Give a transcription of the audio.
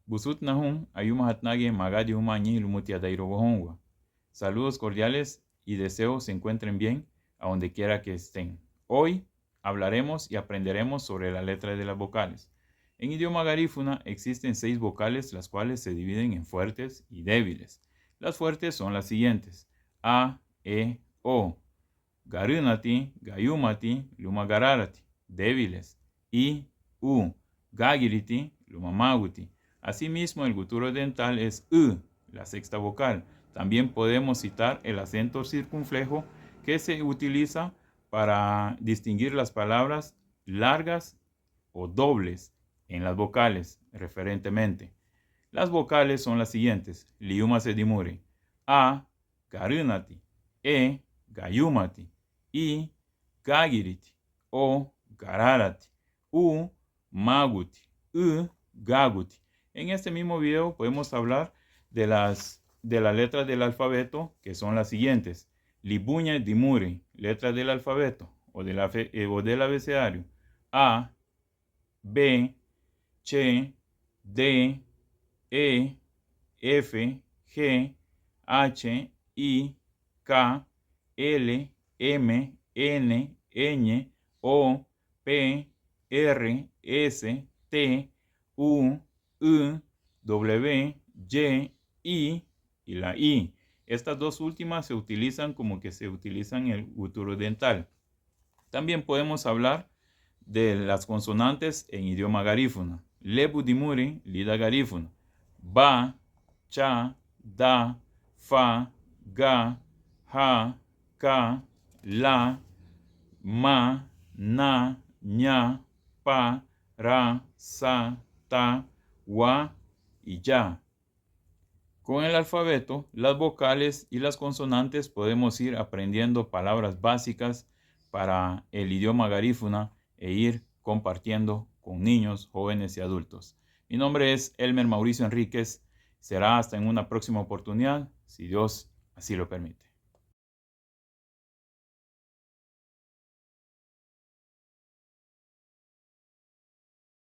Busut Nahum, Ayuma Hatnage, Magadi Humañi, Lumutia Dairo Bohongwa. Saludos cordiales y deseo se encuentren bien a donde quiera que estén. Hoy hablaremos y aprenderemos sobre la letra de las vocales. En idioma garífuna existen 6 vocales, las cuales se dividen en fuertes y débiles. Las fuertes son las siguientes: A, E, O. Garunati, Gayumati, Lumagararati. Débiles: I, U. Gagiriti, Lumamaguti. Asimismo, el guturo dental es U, la sexta vocal. También podemos citar el acento circunflejo que se utiliza para distinguir las palabras largas o dobles en las vocales, referentemente. Las vocales son las siguientes: liuma sedimuri, A, garunati, E, gayumati, I, gagiriti, O, gararati, U, maguti, U, gaguti. En este mismo video podemos hablar de las letras del alfabeto, que son las siguientes: libuña dimuri, letras del alfabeto o del abecedario: A, B, C, D, E, F, G, H, I, K, L, M, N, Ñ, O, P, R, S, T, U, W, Y, I y la I. Estas dos últimas se utilizan como que se utilizan en el guturo dental. También podemos hablar de las consonantes en idioma garífuna. Lebu dimuri, lida garífuna. Ba, cha, da, fa, ga, ha, ka, la, ma, na, ña, pa, ra, sa, ta, wa y ya. Con el alfabeto, las vocales y las consonantes podemos ir aprendiendo palabras básicas para el idioma garífuna e ir compartiendo con niños, jóvenes y adultos. Mi nombre es Elmer Mauricio Enríquez. Será hasta en una próxima oportunidad, si Dios así lo permite.